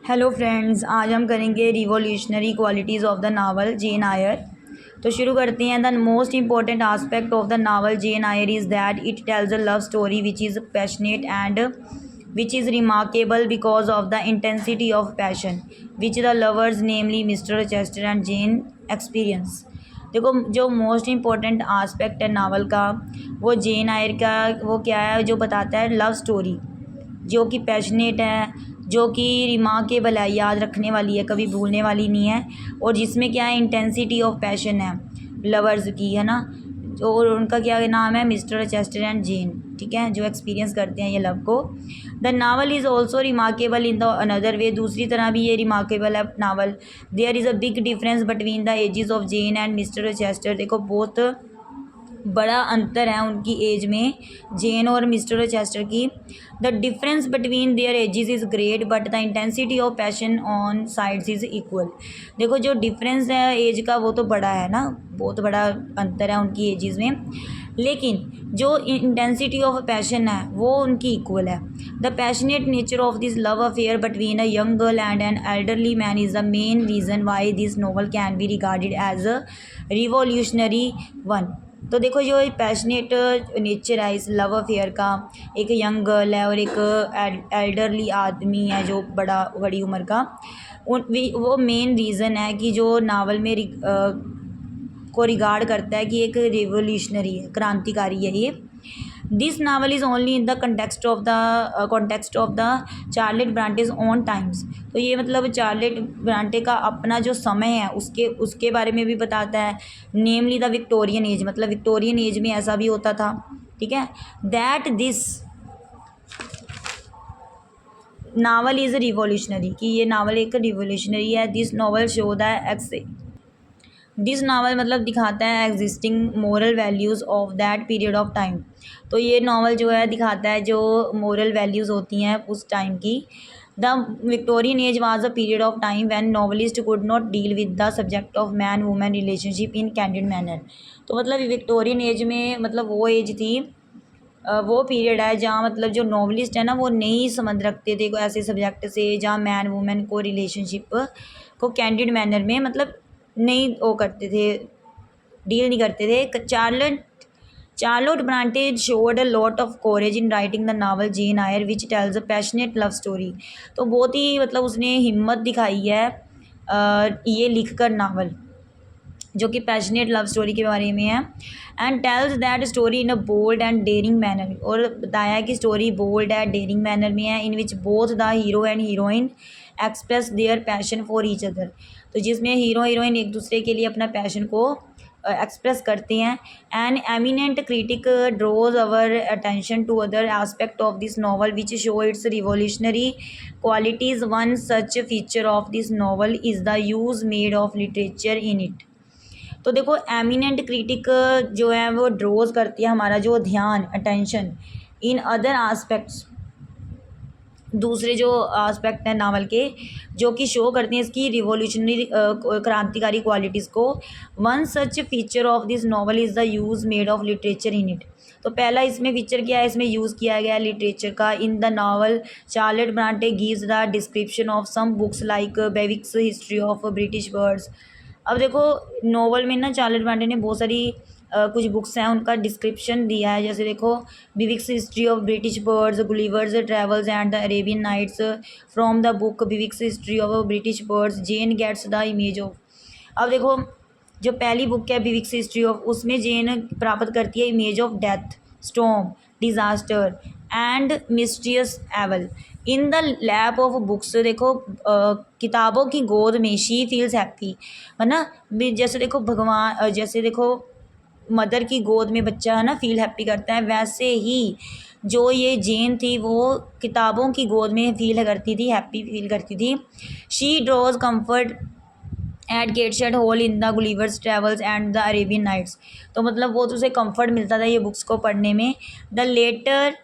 Hello friends, आज हम करेंगे revolutionary qualities of the novel Jane Eyre. तो शुरू करते हैं। The most important aspect of the novel Jane Eyre is that it tells a love story which is passionate and which is remarkable because of the intensity of passion which the lovers namely mister Chester and Jane experience. देखो, जो most important aspect है novel का, वो जेन आयर का वो क्या है, जो बताता है लव स्टोरी जो कि पैशनेट है, जो कि रिमार्केबल है, याद रखने वाली है, कभी भूलने वाली नहीं है, और जिसमें क्या है इंटेंसिटी ऑफ पैशन है लवर्स की, है ना। और उनका क्या नाम है, मिस्टर चेस्टर एंड जेन, ठीक है, जो एक्सपीरियंस करते हैं ये लव को। The novel is also remarkable in the another way, दूसरी तरह भी ये रिमार्केबल है novel. There is a big difference between the ages of Jane and mister Chester. देखो, बहुत बड़ा अंतर है उनकी एज में, जेन और मिस्टर चेस्टर की। The difference between their edges is great but the intensity of passion on sides is equal. देखो, जो डिफरेंस है एज का वो तो बड़ा है ना, बहुत बड़ा अंतर है उनकी एजेस में, लेकिन जो इंटेंसिटी ऑफ पैशन है वो उनकी इक्वल है। The passionate nature of this love affair between a young girl and an elderly man is the main reason why this novel can be regarded as a revolutionary one. तो देखो, जो passionate nature है इस love affair का, एक young girl है और एक एल्डरली आदमी है जो बड़ी उम्र का, वो मेन रीज़न है कि जो नावल में को रिगार्ड करता है कि एक रिवोल्यूशनरी है, क्रांतिकारी है ये। This novel is only in the context of the Charlotte Bronte's own times. तो ये मतलब चार्लेट ब्रांटे का अपना जो समय है उसके बारे में भी बताता है, नेमली द विक्टोरियन एज, मतलब विक्टोरियन एज में ऐसा भी होता था, ठीक है। That this novel is revolutionary, कि ये नावल एक रिवोल्यूशनरी है। This novel show the this novel मतलब दिखाता है existing moral values of that period of time. तो ये नावल जो है दिखाता है जो मोरल वैल्यूज़ होती हैं उस टाइम की। The Victorian age was a period of time when novelist could not deal with the subject of man women relationship in candid manner. तो मतलब विक्टोरियन एज में मतलब वो एज थी, वो पीरियड है जहाँ मतलब जो नॉवलिस्ट है ना वो नहीं समझ रखते थे कोई ऐसे सब्जेक्ट से जहाँ मैन वुमेन को रिलेशनशिप को कैंडिड मैनर में मतलब नहीं वो करते थे, डील नहीं करते थे। Charlotte Bronte showed a lot of courage in writing the novel Jane Eyre which tells a passionate love story. तो बहुत ही मतलब उसने हिम्मत दिखाई है ये लिख कर नावल, जो कि पैशनेट लव स्टोरी के बारे में है। And tells that story in a bold and daring manner, और बताया कि स्टोरी बोल्ड है, डेयरिंग मैनर में है, in which both the hero and heroine express their passion for each other. तो जिसमें हीरो हीरोइन एक दूसरे के लिए अपना पैशन को एक्सप्रेस करते हैं। An eminent critic draws our attention to other aspect of this novel which show its revolutionary qualities. One such feature of this novel is the use made of literature in it. तो देखो, eminent critic जो है वो drawers करती है हमारा जो ध्यान, अटेंशन, इन अदर आस्पेक्ट्स, दूसरे जो आस्पेक्ट हैं नावल के जो कि शो करते हैं इसकी रिवॉल्यूशनरी क्रांतिकारी क्वालिटीज़ को। One such feature of this novel is the use made of literature in it. तो पहला इसमें फीचर क्या है, इसमें यूज़ किया गया है लिटरेचर का। In the novel Charlotte Bronte gives the description of some books like Bewick's history of British birds. अब देखो, नॉवल में ना चार्लेट ब्रांटे ने बहुत सारी कुछ बुक्स हैं उनका डिस्क्रिप्शन दिया है, जैसे देखो Bewick's history of British birds, Gulliver's travels and the Arabian nights. From the book Bewick's history of British birds Jane gets the image of. अब देखो, जो पहली बुक है बिविक्स हिस्ट्री ऑफ, उसमें जेन प्राप्त करती है image of death, storm, disaster and mysterious evil in the lap of books. देखो, किताबों की गोद में शी फील्स हैप्पी, है ना। जैसे देखो भगवान, जैसे देखो मदर की गोद में बच्चा है ना फील हैप्पी करता है, वैसे ही जो ये जेन थी वो किताबों की गोद में फील करती थी, हैप्पी फील करती थी। She draws comfort at Gateshead Hall in the Gulliver's travels and the Arabian nights. तो मतलब वो तो उसे कम्फर्ट मिलता था ये बुक्स को पढ़ने में। The latter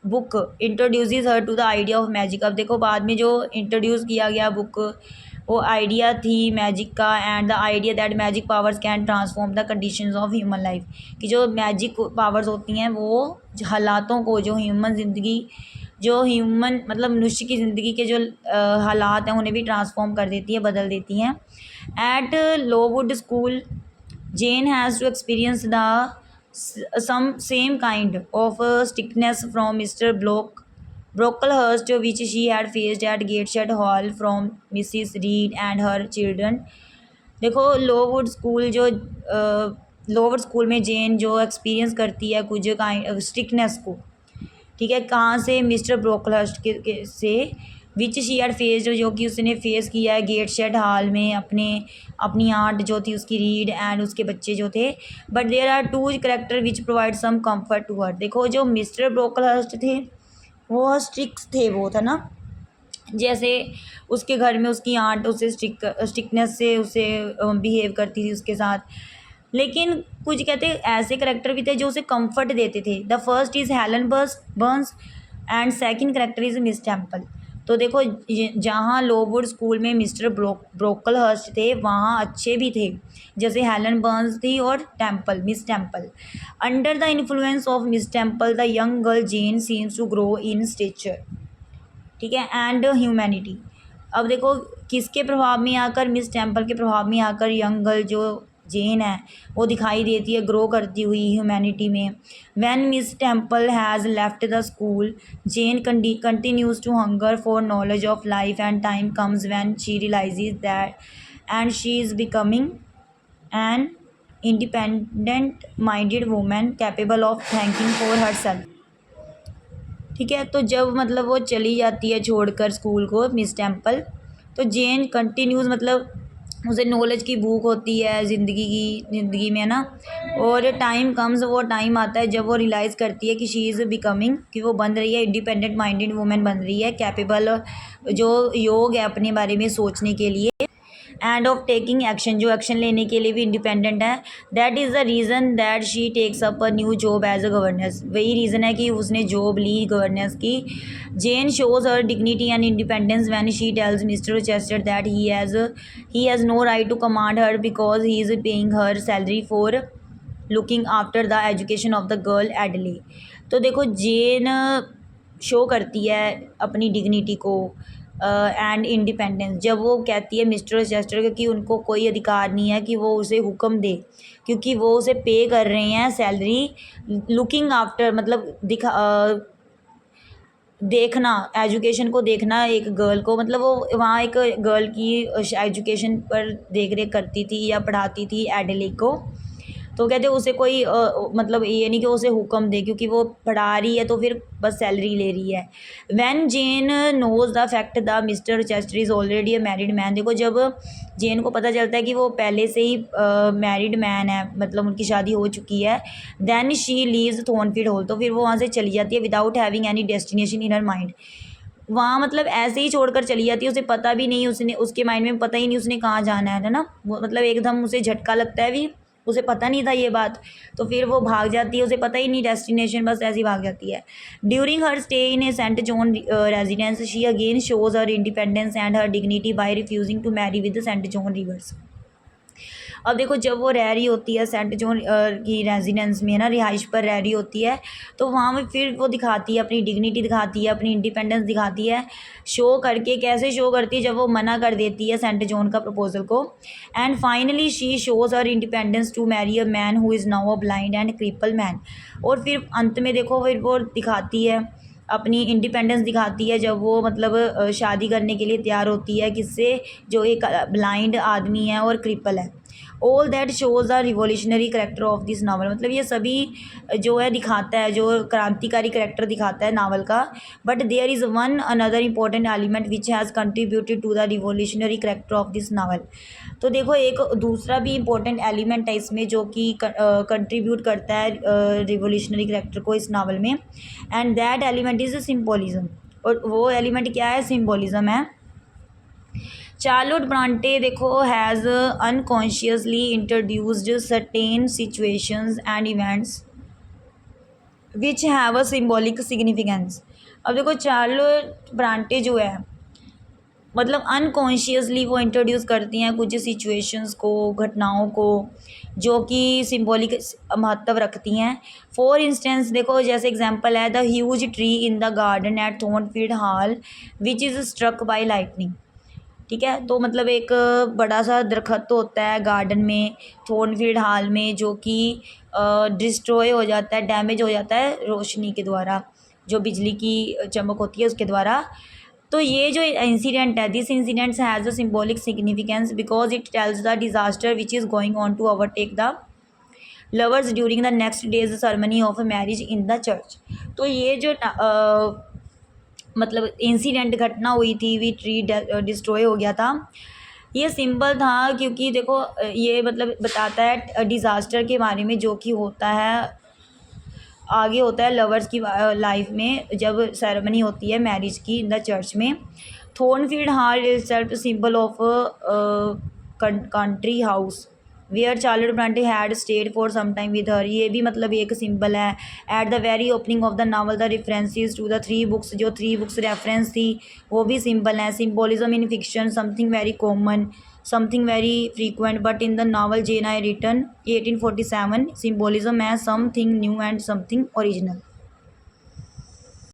book introduces her to the idea of magic. अब देखो, बाद में जो इंट्रोड्यूस किया गया बुक, वो आइडिया थी मैजिक का, and the idea that magic powers can transform the conditions of human life, कि जो मैजिक पावर्स होती हैं वो हालातों को, जो ह्यूमन ज़िंदगी जो ह्यूमन मतलब मनुष्य की ज़िंदगी के जो हालात हैं उन्हें भी ट्रांसफॉर्म कर देती है, बदल देती हैं। At Lowood School Jane has to experience the some same kind of strictness from Mr. Brocklehurst, which she had faced at Gateshead Hall from Mrs. Reed and her children. देखो लोवुड स्कूल जो Lowood school में जेन जो experience करती है कुछ kind strictness को, ठीक है, कहाँ से, मिस्टर ब्रोकलहर्स्ट के से, विच शी हैड फेस्ड जो कि उसने फेस किया है गेटशेड हॉल में अपनी आंट जो थी उसकी रीड एंड उसके बच्चे जो थे। But there are two character which provide some comfort to her. देखो जो मिस्टर ब्रोकलहर्स्ट थे वो स्ट्रिक्ट थे, वो था ना, जैसे उसके घर में उसकी आंट उसे स्ट्रिक्टनेस से उसे बिहेव करती थी उसके साथ, लेकिन कुछ कहते ऐसे करेक्टर भी थे जो उसे कंफर्ट देते थे। The first is Helen Burns and second character is miss temple. तो देखो जहाँ लोवुड स्कूल में मिस्टर ब्रोकलहर्स्ट थे वहाँ अच्छे भी थे, जैसे हेलन बर्न्स थी और Miss Temple. Under the influence of Miss Temple the young girl Jane seems to grow in stature, ठीक है, एंड ह्यूमैनिटी। अब देखो किसके प्रभाव में आकर, मिस टेम्पल के प्रभाव में आकर यंग गर्ल जो जेन है वो दिखाई देती है ग्रो करती हुई ह्यूमैनिटी में। When Miss Temple has left the school Jane continues to hunger for knowledge of life and time comes when she realises that and she is becoming an independent minded women capable of thinking for herself, ठीक है। तो जब मतलब वो चली जाती है छोड़कर स्कूल को मिस टेम्पल, तो जेन कंटिन्यूज मतलब उसे नॉलेज की भूख होती है ज़िंदगी में, है ना, और टाइम कम्स, वो टाइम आता है जब वो रियलाइज़ करती है कि शी इज़ बिकमिंग, कि वो बन रही है इंडिपेंडेंट माइंडेड वूमेन बन रही है, कैपेबल जो योग है अपने बारे में सोचने के लिए, एंड ऑफ टेकिंग एक्शन, जो एक्शन लेने के लिए भी इंडिपेंडेंट है। That is the reason that she takes up a new job as a governess. वही रीज़न है कि उसने जॉब ली गवर्नेंस की। Jane shows her dignity and independence when she tells mister Chester that he has no right to command her because he is paying her salary for looking after the education of the girl Adele. तो देखो जेन show करती है अपनी dignity को and independence जब वो कहती है मिस्टर चेस्टर कि उनको कोई अधिकार नहीं है कि वो उसे हुक्म दे, क्योंकि वो उसे पे कर रहे हैं सैलरी, लुकिंग आफ्टर मतलब देखना, एजुकेशन को देखना एक गर्ल को, मतलब वो वहाँ एक गर्ल की एजुकेशन पर देख रेख करती थी या पढ़ाती थी एडली को। तो कहते उसे कोई मतलब ये नहीं कि उसे हुक्म दे, क्योंकि वो पढ़ा रही है तो फिर बस सैलरी ले रही है। When Jane knows the fact the Mr Chester is already a married man. देखो जब जेन को पता चलता है कि वो पहले से ही मैरिड मैन है, मतलब उनकी शादी हो चुकी है, देन शी लीव्स थॉर्नफील्ड हॉल। तो फिर वो वहाँ से चली जाती है without having any destination in her mind. वहाँ मतलब ऐसे ही छोड़कर चली जाती है, उसे पता भी नहीं, उसने उसके माइंड में पता ही नहीं उसने कहाँ जाना है ना, वो मतलब एकदम उसे झटका लगता है भी, उसे पता नहीं था ये बात, तो फिर वो भाग जाती है, उसे पता ही नहीं डेस्टिनेशन, बस ऐसे ही भाग जाती है। During her stay in a Saint John residence she again shows her independence and her dignity by refusing to marry with Saint John Rivers. अब देखो जब वो रह रही होती है सेंट जॉन की रेजिडेंस में ना, रिहाइश पर रह रही होती है, तो वहाँ में फिर वो दिखाती है अपनी डिग्निटी, दिखाती है अपनी इंडिपेंडेंस, दिखाती है शो करके। कैसे शो करती है, जब वो मना कर देती है सेंट जॉन का प्रपोजल को, and finally she shows her independence to marry a man who is now a blind and cripple man. और फिर अंत में देखो फिर वो दिखाती है अपनी इंडिपेंडेंस, दिखाती है जब वो मतलब शादी करने के लिए तैयार होती है किससे, जो एक ब्लाइंड आदमी है और क्रिपल है। All that shows the revolutionary character of this novel. मतलब ये सभी जो है दिखाता है, जो क्रांतिकारी करेक्टर दिखाता है नावल का। But there is one another important element which has contributed to the revolutionary character of this novel. तो देखो एक दूसरा भी इम्पोर्टेंट एलिमेंट है इसमें जो कि कंट्रीब्यूट करता है रिवोल्यूशनरी करेक्टर को इस नावल में, and that element is symbolism. और वो एलिमेंट क्या है, सिम्बोलिज्म है। चार्लोट ब्रांटे देखो has unconsciously introduced certain situations and events which have a symbolic significance. अब देखो चार्लोट ब्रांटे जो है मतलब अनकॉन्शियसली वो इंट्रोड्यूस करती हैं कुछ सिचुएशंस को, घटनाओं को, जो कि सिंबॉलिक महत्व रखती हैं। फॉर इंस्टेंस देखो, जैसे एग्जांपल है the huge tree in the garden at Thornfield Hall which is struck by lightning. ठीक है, तो मतलब एक बड़ा सा दरख्त होता है गार्डन में, थॉर्नफील्ड हॉल में, जो कि डिस्ट्रॉय हो जाता है, डैमेज हो जाता है रोशनी के द्वारा, जो बिजली की चमक होती है उसके द्वारा। तो ये जो इंसिडेंट है, this incident has a symbolic significance because it tells the disaster which is going on to overtake the lovers during the next day's ceremony of marriage in the church. तो ये जो मतलब इंसिडेंट घटना हुई थी, we tree destroy हो गया था, ये सिंबल था क्योंकि देखो ये मतलब बताता है डिज़ास्टर के बारे में जो कि होता है, आगे होता है लवर्स की लाइफ में जब सेरेमनी होती है मैरिज की इन द चर्च में। Thornfield Hall is self symbol of country house where Charlotte Bronte had stayed for some time with her. ये भी मतलब एक सिंबल है। At the very opening of the novel the references to the 3 books, जो 3 books reference थी वो भी symbol है। Symbolism in fiction something very common, something very frequent, but in the novel Jane Eyre written 1847 symbolism as something new and something original।